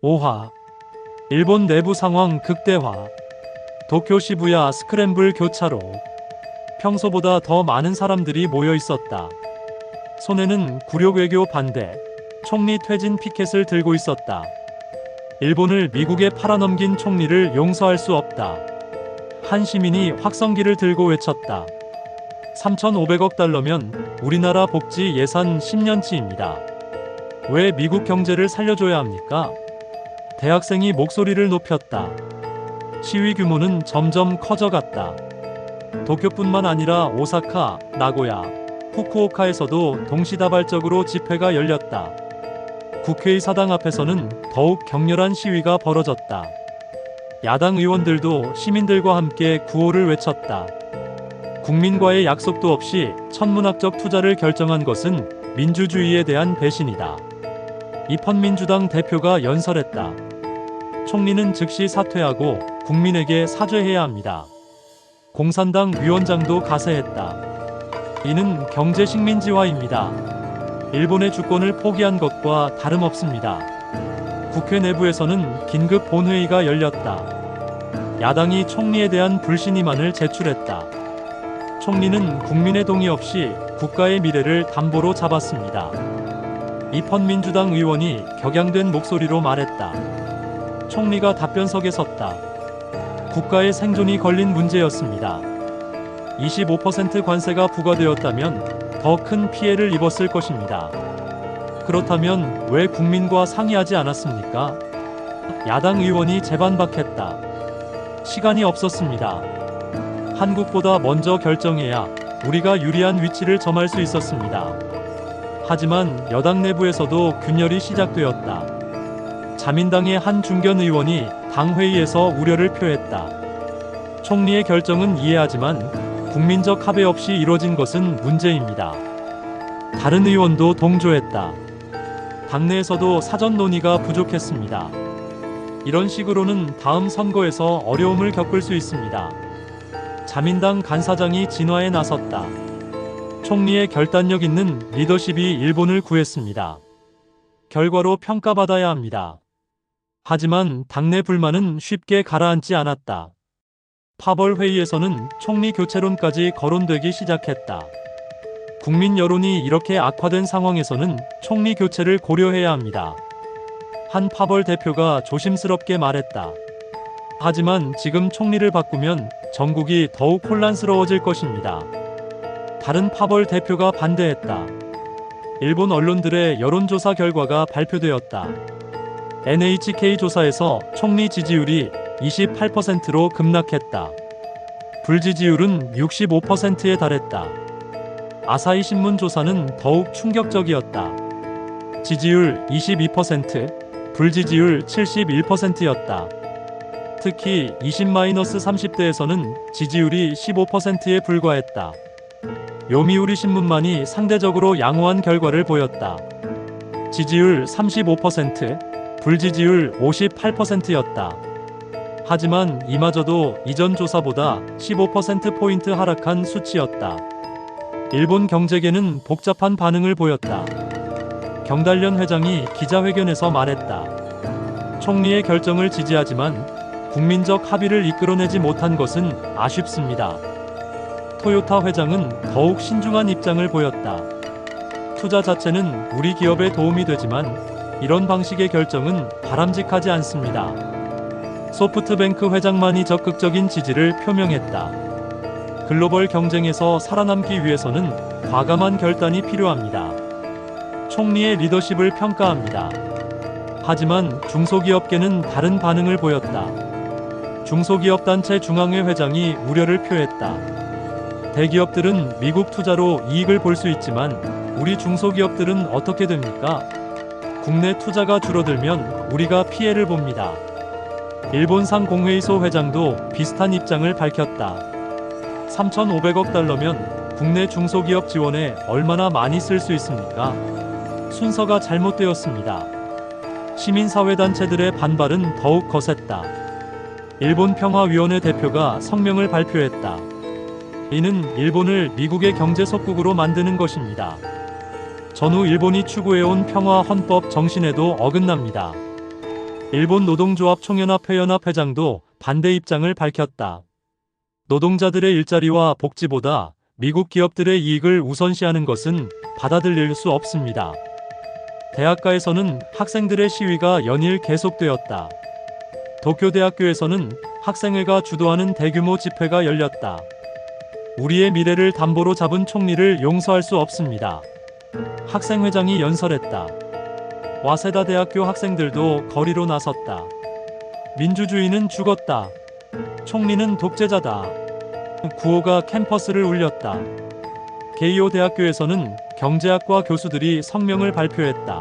5화 일본 내부 상황 극대화. 도쿄 시부야 스크램블 교차로. 평소보다 더 많은 사람들이 모여 있었다. 손에는 굴욕 외교 반대, 총리 퇴진 피켓을 들고 있었다. 일본을 미국에 팔아넘긴 총리를 용서할 수 없다. 한 시민이 확성기를 들고 외쳤다. 3,500억 달러면 우리나라 복지 예산 10년치입니다. 왜 미국 경제를 살려줘야 합니까? 대학생이 목소리를 높였다. 시위 규모는 점점 커져갔다. 도쿄뿐만 아니라 오사카, 나고야, 후쿠오카에서도 동시다발적으로 집회가 열렸다. 국회의 사당 앞에서는 더욱 격렬한 시위가 벌어졌다. 야당 의원들도 시민들과 함께 구호를 외쳤다. 국민과의 약속도 없이 천문학적 투자를 결정한 것은 민주주의에 대한 배신이다. 입헌민주당 대표가 연설했다. 총리는 즉시 사퇴하고 국민에게 사죄해야 합니다. 공산당 위원장도 가세했다. 이는 경제 식민지화입니다. 일본의 주권을 포기한 것과 다름없습니다. 국회 내부에서는 긴급 본회의가 열렸다. 야당이 총리에 대한 불신임안을 제출했다. 총리는 국민의 동의 없이 국가의 미래를 담보로 잡았습니다. 입헌민주당 의원이 격양된 목소리로 말했다. 총리가 답변석에 섰다. 국가의 생존이 걸린 문제였습니다. 25% 관세가 부과되었다면 더 큰 피해를 입었을 것입니다. 그렇다면 왜 국민과 상의하지 않았습니까? 야당 의원이 재반박했다. 시간이 없었습니다. 한국보다 먼저 결정해야 우리가 유리한 위치를 점할 수 있었습니다. 하지만 여당 내부에서도 균열이 시작되었다. 자민당의 한 중견 의원이 당회의에서 우려를 표했다. 총리의 결정은 이해하지만 국민적 합의 없이 이뤄진 것은 문제입니다. 다른 의원도 동조했다. 당내에서도 사전 논의가 부족했습니다. 이런 식으로는 다음 선거에서 어려움을 겪을 수 있습니다. 자민당 간사장이 진화에 나섰다. 총리의 결단력 있는 리더십이 일본을 구했습니다. 결과로 평가받아야 합니다. 하지만 당내 불만은 쉽게 가라앉지 않았다. 파벌 회의에서는 총리 교체론까지 거론되기 시작했다. 국민 여론이 이렇게 악화된 상황에서는 총리 교체를 고려해야 합니다. 한 파벌 대표가 조심스럽게 말했다. 하지만 지금 총리를 바꾸면 전국이 더욱 혼란스러워질 것입니다. 다른 파벌 대표가 반대했다. 일본 언론들의 여론조사 결과가 발표되었다. NHK 조사에서 총리 지지율이 28%로 급락했다. 불지지율은 65%에 달했다. 아사히 신문 조사는 더욱 충격적이었다. 지지율 22%, 불지지율 71%였다. 특히 20-30대에서는 지지율이 15%에 불과했다. 요미우리 신문만이 상대적으로 양호한 결과를 보였다. 지지율 35%, 불지지율 58%였다. 하지만 이마저도 이전 조사보다 15%포인트 하락한 수치였다. 일본 경제계는 복잡한 반응을 보였다. 경달련 회장이 기자회견에서 말했다. 총리의 결정을 지지하지만 국민적 합의를 이끌어내지 못한 것은 아쉽습니다. 토요타 회장은 더욱 신중한 입장을 보였다. 투자 자체는 우리 기업에 도움이 되지만 이런 방식의 결정은 바람직하지 않습니다. 소프트뱅크 회장만이 적극적인 지지를 표명했다. 글로벌 경쟁에서 살아남기 위해서는 과감한 결단이 필요합니다. 총리의 리더십을 평가합니다. 하지만 중소기업계는 다른 반응을 보였다. 중소기업단체 중앙회 회장이 우려를 표했다. 대기업들은 미국 투자로 이익을 볼 수 있지만 우리 중소기업들은 어떻게 됩니까? 국내 투자가 줄어들면 우리가 피해를 봅니다. 일본상 공회의소 회장도 비슷한 입장을 밝혔다. 3,500억 달러면 국내 중소기업 지원에 얼마나 많이 쓸 수 있습니까? 순서가 잘못되었습니다. 시민사회단체들의 반발은 더욱 거셌다. 일본 평화위원회 대표가 성명을 발표했다. 이는 일본을 미국의 경제 속국으로 만드는 것입니다. 전후 일본이 추구해온 평화 헌법 정신에도 어긋납니다. 일본 노동조합 총연합회 회장도 반대 입장을 밝혔다. 노동자들의 일자리와 복지보다 미국 기업들의 이익을 우선시하는 것은 받아들일 수 없습니다. 대학가에서는 학생들의 시위가 연일 계속되었다. 도쿄대학교에서는 학생회가 주도하는 대규모 집회가 열렸다. 우리의 미래를 담보로 잡은 총리를 용서할 수 없습니다. 학생회장이 연설했다. 와세다 대학교 학생들도 거리로 나섰다. 민주주의는 죽었다. 총리는 독재자다. 구호가 캠퍼스를 울렸다. 게이오 대학교에서는 경제학과 교수들이 성명을 발표했다.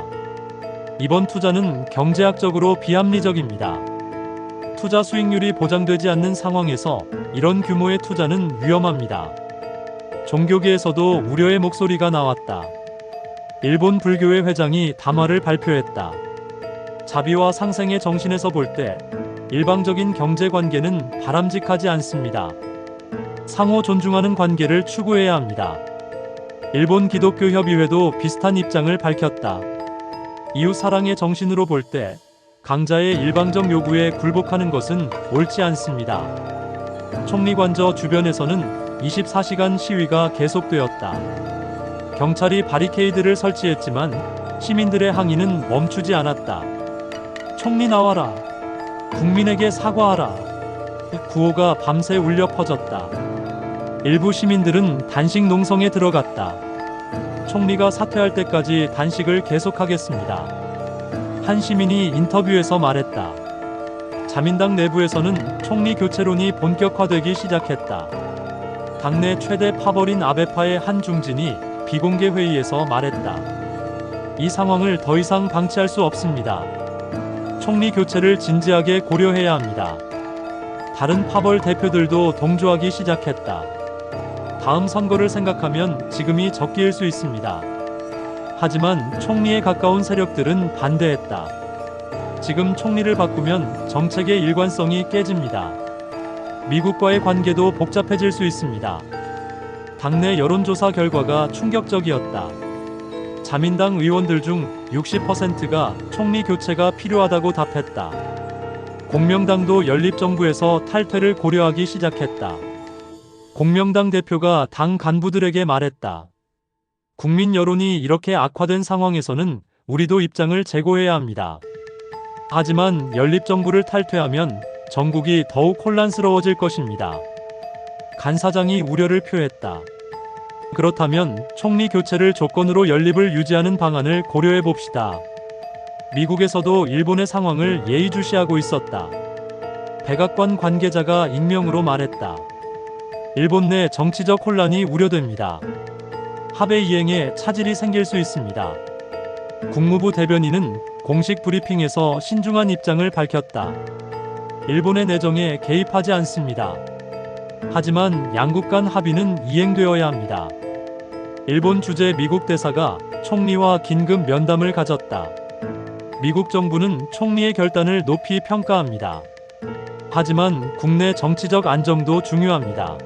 이번 투자는 경제학적으로 비합리적입니다. 투자 수익률이 보장되지 않는 상황에서 이런 규모의 투자는 위험합니다. 종교계에서도 우려의 목소리가 나왔다. 일본 불교회 회장이 담화를 발표했다. 자비와 상생의 정신에서 볼 때 일방적인 경제 관계는 바람직하지 않습니다. 상호 존중하는 관계를 추구해야 합니다. 일본 기독교협의회도 비슷한 입장을 밝혔다. 이웃 사랑의 정신으로 볼 때 강자의 일방적 요구에 굴복하는 것은 옳지 않습니다. 총리관저 주변에서는 24시간 시위가 계속되었다. 경찰이 바리케이드를 설치했지만 시민들의 항의는 멈추지 않았다. 총리 나와라. 국민에게 사과하라. 구호가 밤새 울려 퍼졌다. 일부 시민들은 단식 농성에 들어갔다. 총리가 사퇴할 때까지 단식을 계속하겠습니다. 한 시민이 인터뷰에서 말했다. 자민당 내부에서는 총리 교체론이 본격화되기 시작했다. 당내 최대 파벌인 아베파의 한 중진이 비공개 회의에서 말했다. 이 상황을 더 이상 방치할 수 없습니다. 총리 교체를 진지하게 고려해야 합니다. 다른 파벌 대표들도 동조하기 시작했다. 다음 선거를 생각하면 지금이 적기일 수 있습니다. 하지만 총리에 가까운 세력들은 반대했다. 지금 총리를 바꾸면 정책의 일관성이 깨집니다. 미국과의 관계도 복잡해질 수 있습니다. 당내 여론조사 결과가 충격적이었다. 자민당 의원들 중 60%가 총리 교체가 필요하다고 답했다. 공명당도 연립정부에서 탈퇴를 고려하기 시작했다. 공명당 대표가 당 간부들에게 말했다. 국민 여론이 이렇게 악화된 상황에서는 우리도 입장을 재고해야 합니다. 하지만 연립정부를 탈퇴하면 전국이 더욱 혼란스러워질 것입니다. 간 사장이 우려를 표했다. 그렇다면 총리 교체를 조건으로 연립을 유지하는 방안을 고려해 봅시다. 미국에서도 일본의 상황을 예의주시하고 있었다. 백악관 관계자가 익명으로 말했다. 일본 내 정치적 혼란이 우려됩니다. 합의 이행에 차질이 생길 수 있습니다. 국무부 대변인은 공식 브리핑에서 신중한 입장을 밝혔다. 일본의 내정에 개입하지 않습니다. 하지만 양국 간 합의는 이행되어야 합니다. 일본 주재 미국 대사가 총리와 긴급 면담을 가졌다. 미국 정부는 총리의 결단을 높이 평가합니다. 하지만 국내 정치적 안정도 중요합니다.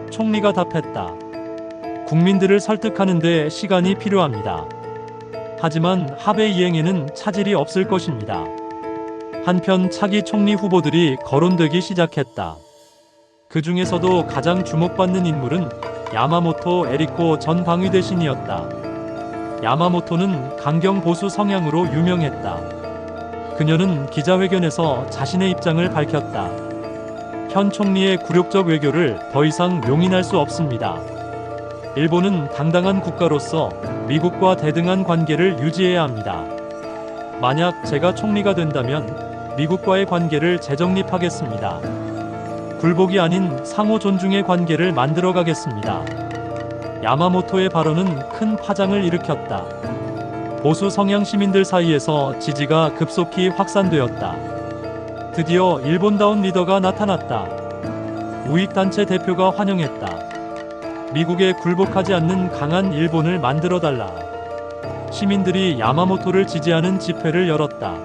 총리가 답했다. 국민들을 설득하는 데 시간이 필요합니다. 하지만 합의 이행에는 차질이 없을 것입니다. 한편 차기 총리 후보들이 거론되기 시작했다. 그 중에서도 가장 주목받는 인물은 야마모토 에리코 전 방위대신이었다. 야마모토는 강경 보수 성향으로 유명했다. 그녀는 기자회견에서 자신의 입장을 밝혔다. 현 총리의 굴욕적 외교를 더 이상 용인할 수 없습니다. 일본은 당당한 국가로서 미국과 대등한 관계를 유지해야 합니다. 만약 제가 총리가 된다면 미국과의 관계를 재정립하겠습니다. 굴복이 아닌 상호 존중의 관계를 만들어가겠습니다. 야마모토의 발언은 큰 파장을 일으켰다. 보수 성향 시민들 사이에서 지지가 급속히 확산되었다. 드디어 일본다운 리더가 나타났다. 우익단체 대표가 환영했다. 미국에 굴복하지 않는 강한 일본을 만들어달라. 시민들이 야마모토를 지지하는 집회를 열었다.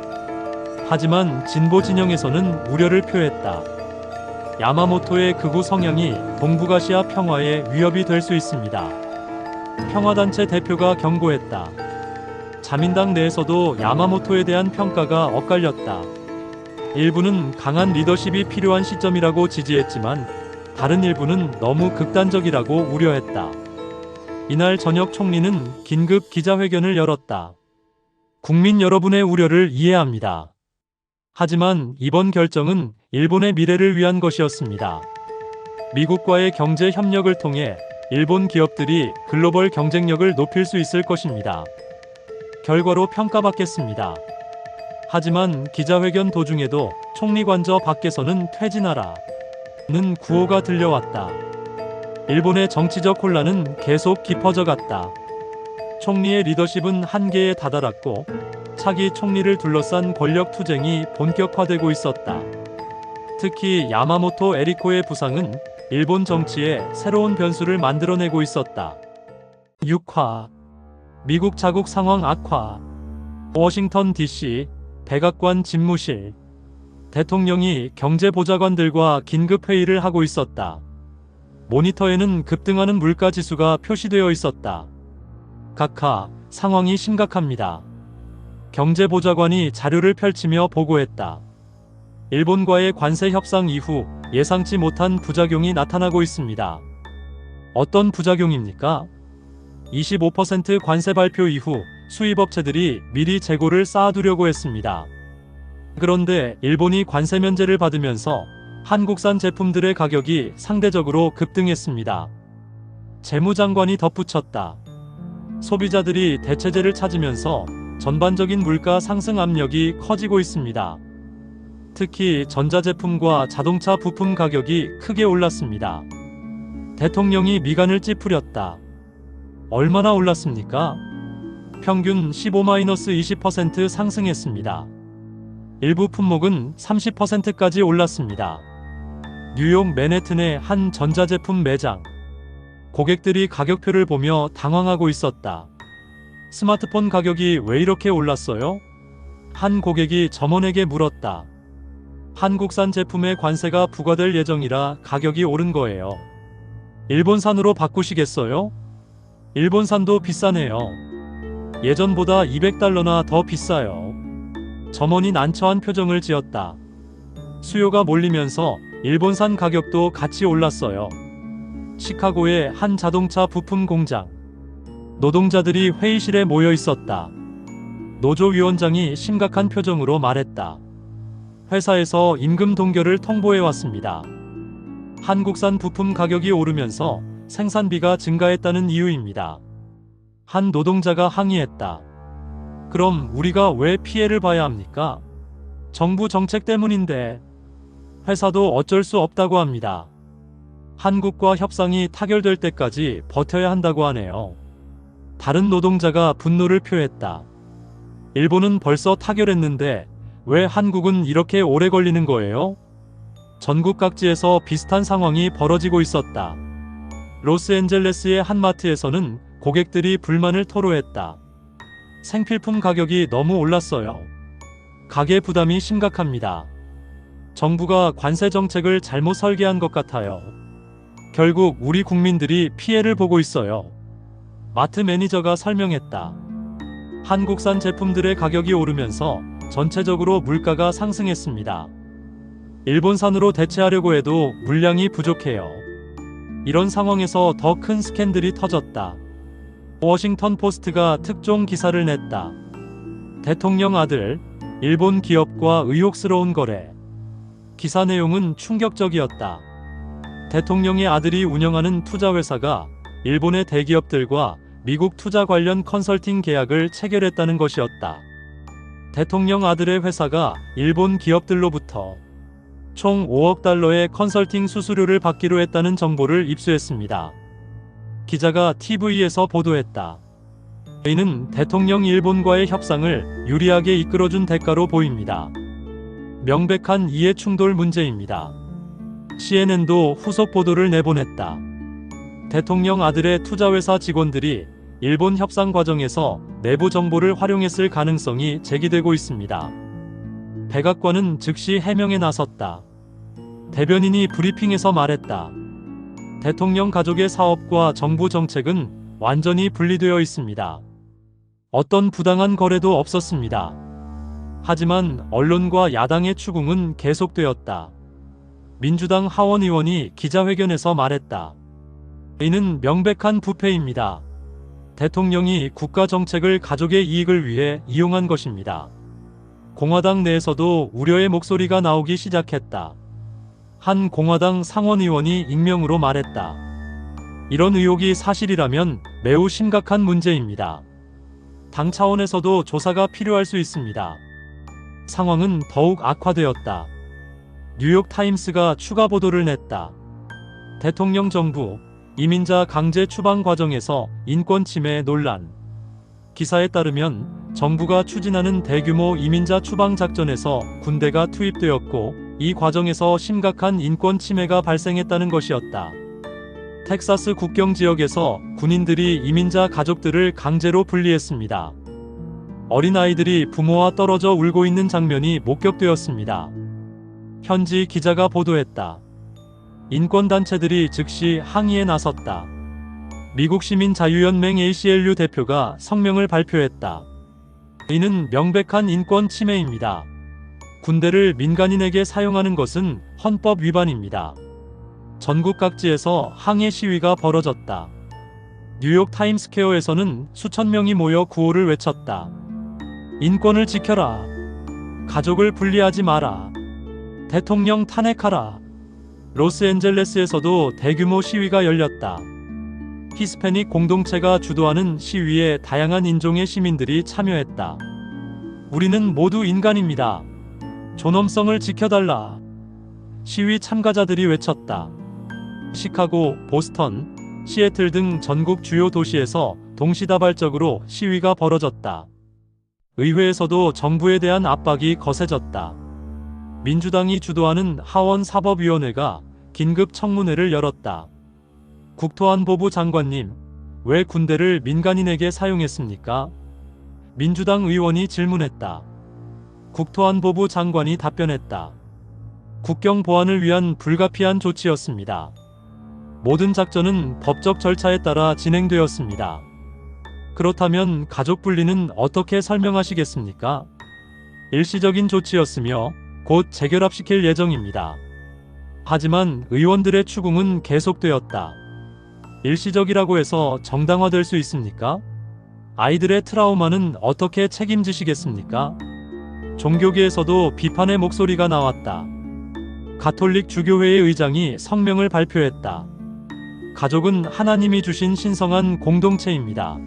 하지만 진보 진영에서는 우려를 표했다. 야마모토의 극우 성향이 동북아시아 평화에 위협이 될 수 있습니다. 평화단체 대표가 경고했다. 자민당 내에서도 야마모토에 대한 평가가 엇갈렸다. 일부는 강한 리더십이 필요한 시점이라고 지지했지만 다른 일부는 너무 극단적이라고 우려했다. 이날 저녁 총리는 긴급 기자회견을 열었다. 국민 여러분의 우려를 이해합니다. 하지만 이번 결정은 일본의 미래를 위한 것이었습니다. 미국과의 경제 협력을 통해 일본 기업들이 글로벌 경쟁력을 높일 수 있을 것입니다. 결과로 평가받겠습니다. 하지만 기자회견 도중에도 총리 관저 밖에서는 퇴진하라는 구호가 들려왔다. 일본의 정치적 혼란은 계속 깊어져 갔다. 총리의 리더십은 한계에 다다랐고 차기 총리를 둘러싼 권력 투쟁이 본격화되고 있었다. 특히 야마모토 에리코의 부상은 일본 정치에 새로운 변수를 만들어내고 있었다. 6화 미국 자국 상황 악화. 워싱턴 DC 백악관 집무실. 대통령이 경제보좌관들과 긴급 회의를 하고 있었다. 모니터에는 급등하는 물가 지수가 표시되어 있었다. 각하, 상황이 심각합니다. 경제보좌관이 자료를 펼치며 보고했다. 일본과의 관세 협상 이후 예상치 못한 부작용이 나타나고 있습니다. 어떤 부작용입니까? 25% 관세 발표 이후 수입업체들이 미리 재고를 쌓아두려고 했습니다. 그런데 일본이 관세 면제를 받으면서 한국산 제품들의 가격이 상대적으로 급등했습니다. 재무장관이 덧붙였다. 소비자들이 대체제를 찾으면서 전반적인 물가 상승 압력이 커지고 있습니다. 특히 전자제품과 자동차 부품 가격이 크게 올랐습니다. 대통령이 미간을 찌푸렸다. 얼마나 올랐습니까? 평균 15-20% 상승했습니다. 일부 품목은 30%까지 올랐습니다. 뉴욕 맨해튼의 한 전자제품 매장. 고객들이 가격표를 보며 당황하고 있었다. 스마트폰 가격이 왜 이렇게 올랐어요? 한 고객이 점원에게 물었다. 한국산 제품에 관세가 부과될 예정이라 가격이 오른 거예요. 일본산으로 바꾸시겠어요? 일본산도 비싸네요. 예전보다 $200나 더 비싸요. 점원이 난처한 표정을 지었다. 수요가 몰리면서 일본산 가격도 같이 올랐어요. 시카고의 한 자동차 부품 공장. 노동자들이 회의실에 모여 있었다. 노조위원장이 심각한 표정으로 말했다. 회사에서 임금 동결을 통보해 왔습니다. 한국산 부품 가격이 오르면서 생산비가 증가했다는 이유입니다. 한 노동자가 항의했다. 그럼 우리가 왜 피해를 봐야 합니까? 정부 정책 때문인데. 회사도 어쩔 수 없다고 합니다. 한국과 협상이 타결될 때까지 버텨야 한다고 하네요. 다른 노동자가 분노를 표했다. 일본은 벌써 타결했는데 왜 한국은 이렇게 오래 걸리는 거예요? 전국 각지에서 비슷한 상황이 벌어지고 있었다. 로스앤젤레스의 한 마트에서는 고객들이 불만을 토로했다. 생필품 가격이 너무 올랐어요. 가계 부담이 심각합니다. 정부가 관세 정책을 잘못 설계한 것 같아요. 결국 우리 국민들이 피해를 보고 있어요. 마트 매니저가 설명했다. 한국산 제품들의 가격이 오르면서 전체적으로 물가가 상승했습니다. 일본산으로 대체하려고 해도 물량이 부족해요. 이런 상황에서 더 큰 스캔들이 터졌다. 워싱턴 포스트가 특종 기사를 냈다. 대통령 아들, 일본 기업과 의혹스러운 거래. 기사 내용은 충격적이었다. 대통령의 아들이 운영하는 투자회사가 일본의 대기업들과 미국 투자 관련 컨설팅 계약을 체결했다는 것이었다. 대통령 아들의 회사가 일본 기업들로부터 총 $5억 컨설팅 수수료를 받기로 했다는 정보를 입수했습니다. 기자가 TV에서 보도했다. 이는 대통령 일본과의 협상을 유리하게 이끌어준 대가로 보입니다. 명백한 이해 충돌 문제입니다. CNN도 후속 보도를 내보냈다. 대통령 아들의 투자회사 직원들이 일본 협상 과정에서 내부 정보를 활용했을 가능성이 제기되고 있습니다. 백악관은 즉시 해명에 나섰다. 대변인이 브리핑에서 말했다. 대통령 가족의 사업과 정부 정책은 완전히 분리되어 있습니다. 어떤 부당한 거래도 없었습니다. 하지만 언론과 야당의 추궁은 계속되었다. 민주당 하원 의원이 기자회견에서 말했다. 이는 명백한 부패입니다. 대통령이 국가 정책을 가족의 이익을 위해 이용한 것입니다. 공화당 내에서도 우려의 목소리가 나오기 시작했다. 한 공화당 상원 의원이 익명으로 말했다. 이런 의혹이 사실이라면 매우 심각한 문제입니다. 당 차원에서도 조사가 필요할 수 있습니다. 상황은 더욱 악화되었다. 뉴욕타임스가 추가 보도를 냈다. 대통령 정부, 이민자 강제 추방 과정에서 인권 침해 논란. 기사에 따르면 정부가 추진하는 대규모 이민자 추방 작전에서 군대가 투입되었고 이 과정에서 심각한 인권 침해가 발생했다는 것이었다. 텍사스 국경 지역에서 군인들이 이민자 가족들을 강제로 분리했습니다. 어린아이들이 부모와 떨어져 울고 있는 장면이 목격되었습니다. 현지 기자가 보도했다. 인권단체들이 즉시 항의에 나섰다. 미국 시민자유연맹 ACLU 대표가 성명을 발표했다. 이는 명백한 인권 침해입니다. 군대를 민간인에게 사용하는 것은 헌법 위반입니다. 전국 각지에서 항해 시위가 벌어졌다. 뉴욕 타임스퀘어에서는 수천 명이 모여 구호를 외쳤다. 인권을 지켜라. 가족을 분리하지 마라. 대통령 탄핵하라. 로스앤젤레스에서도 대규모 시위가 열렸다. 히스패닉 공동체가 주도하는 시위에 다양한 인종의 시민들이 참여했다. 우리는 모두 인간입니다. 존엄성을 지켜달라. 시위 참가자들이 외쳤다. 시카고, 보스턴, 시애틀 등 전국 주요 도시에서 동시다발적으로 시위가 벌어졌다. 의회에서도 정부에 대한 압박이 거세졌다. 민주당이 주도하는 하원 사법위원회가 긴급 청문회를 열었다. 국토안보부 장관님, 왜 군대를 민간인에게 사용했습니까? 민주당 의원이 질문했다. 국토안보부 장관이 답변했다. 국경 보안을 위한 불가피한 조치였습니다. 모든 작전은 법적 절차에 따라 진행되었습니다. 그렇다면 가족 분리는 어떻게 설명하시겠습니까? 일시적인 조치였으며 곧 재결합시킬 예정입니다. 하지만 의원들의 추궁은 계속되었다. 일시적이라고 해서 정당화될 수 있습니까? 아이들의 트라우마는 어떻게 책임지시겠습니까? 종교계에서도 비판의 목소리가 나왔다. 가톨릭 주교회의 의장이 성명을 발표했다. 가족은 하나님이 주신 신성한 공동체입니다.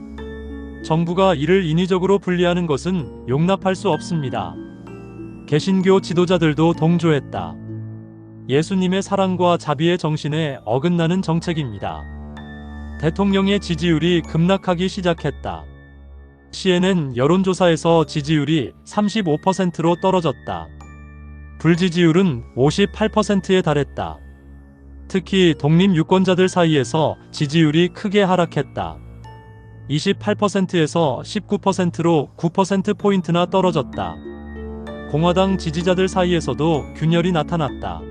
정부가 이를 인위적으로 분리하는 것은 용납할 수 없습니다. 개신교 지도자들도 동조했다. 예수님의 사랑과 자비의 정신에 어긋나는 정책입니다. 대통령의 지지율이 급락하기 시작했다. CNN 여론조사에서 지지율이 35%로 떨어졌다. 불지지율은 58%에 달했다. 특히 독립유권자들 사이에서 지지율이 크게 하락했다. 28%에서 19%로 9%포인트나 떨어졌다. 공화당 지지자들 사이에서도 균열이 나타났다.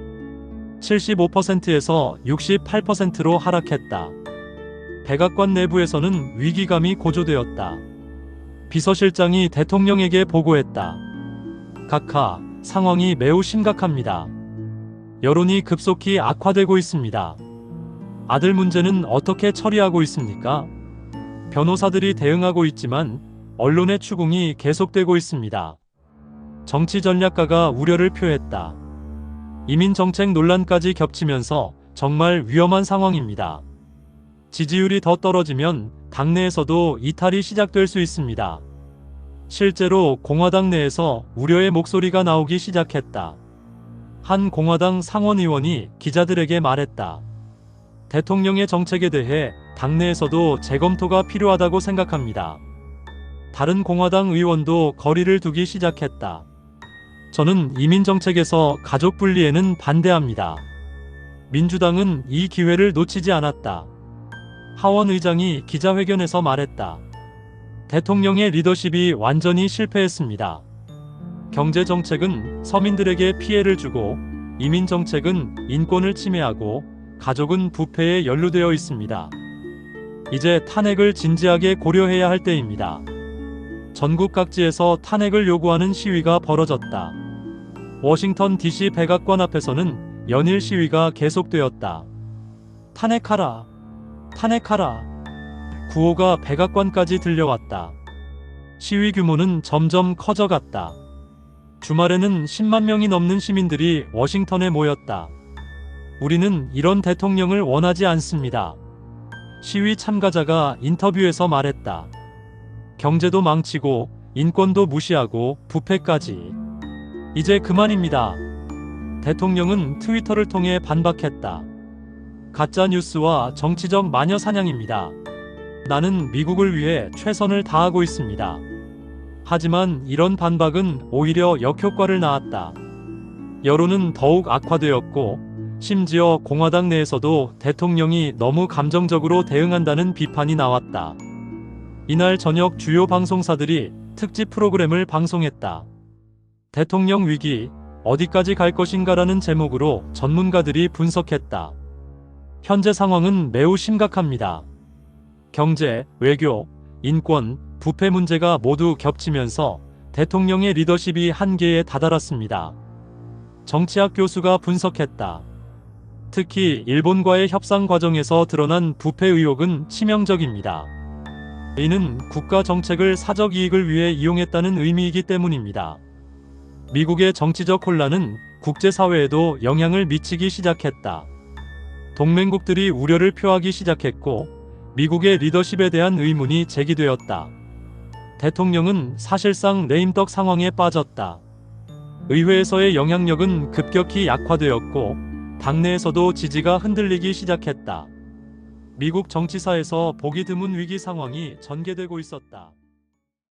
75%에서 68%로 하락했다. 백악관 내부에서는 위기감이 고조되었다. 비서실장이 대통령에게 보고했다. 각하, 상황이 매우 심각합니다. 여론이 급속히 악화되고 있습니다. 아들 문제는 어떻게 처리하고 있습니까? 변호사들이 대응하고 있지만 언론의 추궁이 계속되고 있습니다. 정치 전략가가 우려를 표했다. 이민 정책 논란까지 겹치면서 정말 위험한 상황입니다. 지지율이 더 떨어지면 당내에서도 이탈이 시작될 수 있습니다. 실제로 공화당 내에서 우려의 목소리가 나오기 시작했다. 한 공화당 상원 의원이 기자들에게 말했다. 대통령의 정책에 대해 당내에서도 재검토가 필요하다고 생각합니다. 다른 공화당 의원도 거리를 두기 시작했다. 저는 이민 정책에서 가족 분리에는 반대합니다. 민주당은 이 기회를 놓치지 않았다. 하원 의장이 기자회견에서 말했다. 대통령의 리더십이 완전히 실패했습니다. 경제 정책은 서민들에게 피해를 주고 이민 정책은 인권을 침해하고 가족은 부패에 연루되어 있습니다. 이제 탄핵을 진지하게 고려해야 할 때입니다. 전국 각지에서 탄핵을 요구하는 시위가 벌어졌다. 워싱턴 DC 백악관 앞에서는 연일 시위가 계속되었다. 탄핵하라, 탄핵하라. 구호가 백악관까지 들려왔다. 시위 규모는 점점 커져갔다. 주말에는 10만 명이 넘는 시민들이 워싱턴에 모였다. 우리는 이런 대통령을 원하지 않습니다. 시위 참가자가 인터뷰에서 말했다. 경제도 망치고 인권도 무시하고 부패까지. 이제 그만입니다. 대통령은 트위터를 통해 반박했다. 가짜 뉴스와 정치적 마녀 사냥입니다. 나는 미국을 위해 최선을 다하고 있습니다. 하지만 이런 반박은 오히려 역효과를 낳았다. 여론은 더욱 악화되었고 심지어 공화당 내에서도 대통령이 너무 감정적으로 대응한다는 비판이 나왔다. 이날 저녁 주요 방송사들이 특집 프로그램을 방송했다. 대통령 위기, 어디까지 갈 것인가라는 제목으로 전문가들이 분석했다. 현재 상황은 매우 심각합니다. 경제, 외교, 인권, 부패 문제가 모두 겹치면서 대통령의 리더십이 한계에 다다랐습니다. 정치학 교수가 분석했다. 특히 일본과의 협상 과정에서 드러난 부패 의혹은 치명적입니다. 이는 국가 정책을 사적 이익을 위해 이용했다는 의미이기 때문입니다. 미국의 정치적 혼란은 국제사회에도 영향을 미치기 시작했다. 동맹국들이 우려를 표하기 시작했고 미국의 리더십에 대한 의문이 제기되었다. 대통령은 사실상 레임덕 상황에 빠졌다. 의회에서의 영향력은 급격히 약화되었고 당내에서도 지지가 흔들리기 시작했다. 미국 정치사에서 보기 드문 위기 상황이 전개되고 있었다.